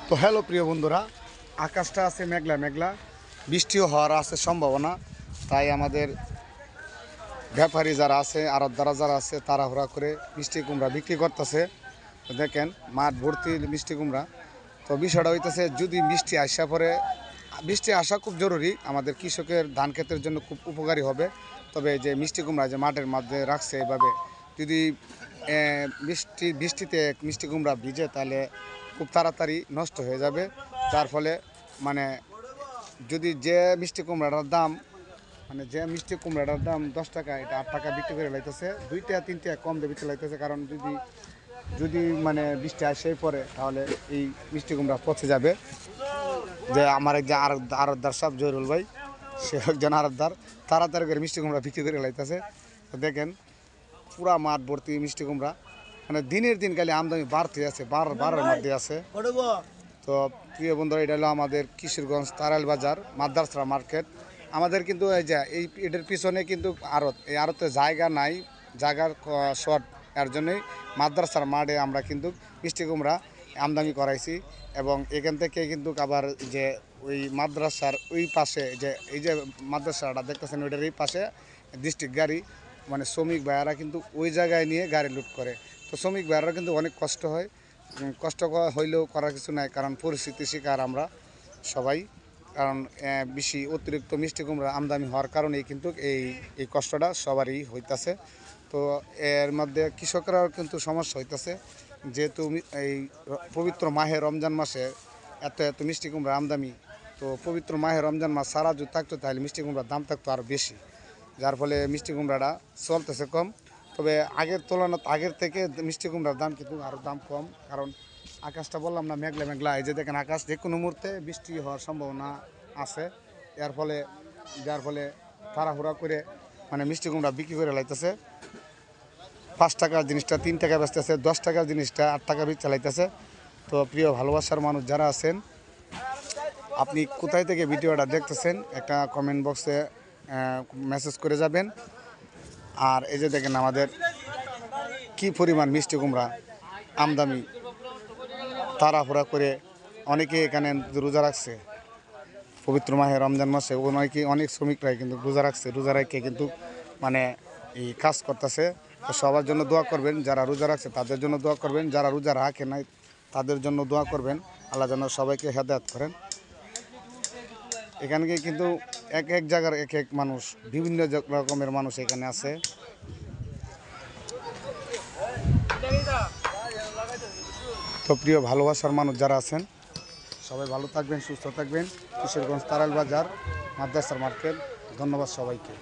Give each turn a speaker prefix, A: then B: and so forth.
A: তো হ্যালো প্রিয় বন্ধুরা, আকাশটা আছে মেঘলা মেঘলা, বৃষ্টিও হওয়ার আছে সম্ভাবনা। তাই আমাদের ব্যাপারী যারা আছে, আড়তদারা যারা আছে, তাড়াহুড়া করে মিষ্টি কুমড়া বিক্রি করতেছে। তো দেখেন মাঠ ভর্তি মিষ্টি কুমড়া। তো বিষয়টা হইতেছে, যদি বৃষ্টি আসা পরে, বৃষ্টি আসা খুব জরুরি, আমাদের কৃষকের ধান ক্ষেতের জন্য খুব উপকারী হবে। তবে যে মিষ্টি কুমড়া যে মাঠের মধ্যে রাখছে এভাবে, যদি বৃষ্টিতে মিষ্টি কুমড়া ভিজে তাহলে খুব তাড়াতাড়ি নষ্ট হয়ে যাবে। যার ফলে মানে যদি যে মিষ্টি কুমড়াটার দাম যে মিষ্টি কুমড়াটার দাম 10 টাকা, এটা 8 টাকা বিক্রি করে লাইতেছে, 2-3 টাকা কম দিয়ে বিক্রি লাইতেছে। কারণ যদি যদি বৃষ্টি আসে পরে, তাহলে এই মিষ্টি কুমড়া পচে যাবে। যে আমার এক যে আরতদার সাহেব জহিরুল ভাই, সে একজন আরতদার, তাড়াতাড়ি করে মিষ্টি কুমড়া বিক্রি করে লাইতেছে। তো দেখেন পুরা মাঠ ভর্তি মিষ্টি কুমড়া, দিনের দিন খালি আমদানি বাড়তে আছে, বাড়ার মধ্যে আছে। তো প্রিয় বন্ধুরা, এটা হলো আমাদের কিশোরগঞ্জ তারাইল বাজার মাদ্রাসা মার্কেট। আমাদের কিন্তু এটার পিছনে কিন্তু আড়ত, এই আড়তে জায়গা নাই, জায়গার শর্ট, এর জন্যই মাদ্রাসার মাঠে আমরা কিন্তু মিষ্টি কুমড়া আমদানি করাইছি। এবং এখান থেকে কিন্তু আবার যে ওই মাদ্রাসার ওই পাশে যে এই যে মাদ্রাসাটা দেখতেছেন, ওইটার এই পাশে ডিস্ট্রিক্ট গাড়ি, শ্রমিক ভাইয়ারা কিন্তু ওই জায়গায় নিয়ে গাড়ি লুট করে। তো শ্রমিক ভাইয়ারা কিন্তু অনেক কষ্ট হয়, কষ্ট হইলেও করার কিছু নাই, কারণ পরিস্থিতি শিকার আমরা সবাই। কারণ বেশি অতিরিক্ত মিষ্টি কুমড়া আমদানি হওয়ার কারণেই কিন্তু এই কষ্টটা সবারই হইতাছে। তো এর মধ্যে কৃষকরাও কিন্তু সমস্যা হইতাছে, যেহেতু এই পবিত্র মাহে রমজান মাসে এত এত মিষ্টি কুমড়া আমদানি। তো পবিত্র মাহে রমজান মাস সারা যদি থাকতো, তাহলে মিষ্টি কুমড়ার দাম থাকতো আরও বেশি। যার ফলে মিষ্টি কুমড়াটা চলতেছে কম। তবে আগের তুলনায় আগের থেকে মিষ্টি কুমড়ার দাম কিন্তু আরও দাম কম। কারণ আকাশটা বললাম না মেঘলা মেঘলা, এই যে দেখেন আকাশ যে কোনো মুহূর্তে বৃষ্টি হওয়ার সম্ভাবনা আছে। যার ফলে তাড়াহুড়া করে মিষ্টি কুমড়া বিক্রি করে লাইতেছে। 5 টাকার জিনিসটা 3 টাকা বেচতেছে, 10 টাকার জিনিসটা 8 টাকা চালাইতেছে। তো প্রিয় ভালোবাসার মানুষ যারা আছেন, আপনি কোথায় থেকে ভিডিওটা দেখতেছেন একটা কমেন্ট বক্সে মেসেজ করে যাবেন। আর এই যে দেখেন আমাদের কি পরিমাণ মিষ্টি কুমড়া আমদানি, তাড়াহুড়া করে অনেকে এখানে রোজা রাখছে পবিত্র মাহে রমজান মাসে। অনেক শ্রমিকরাই কিন্তু রোজা রাখছে, রোজা রাখে কিন্তু এই কাজ করতেছে। তো সবার জন্য দোয়া করবেন, যারা রোজা রাখছে তাদের জন্য দোয়া করবেন, যারা রোজা রাখে নাই তাদের জন্য দোয়া করবেন। আল্লাহ যেন সবাইকে হেদায়েত করেন। এখানে কিন্তু এক এক জায়গার এক এক মানুষ, বিভিন্ন রকমের মানুষ এখানে আছে। তো প্রিয় ভালোবাসার মানুষ যারা আছেন, সবাই ভালো থাকবেন, সুস্থ থাকবেন। কিশোরগঞ্জ তারাইল বাজার মাদ্রাসার মার্কেট। ধন্যবাদ সবাইকে।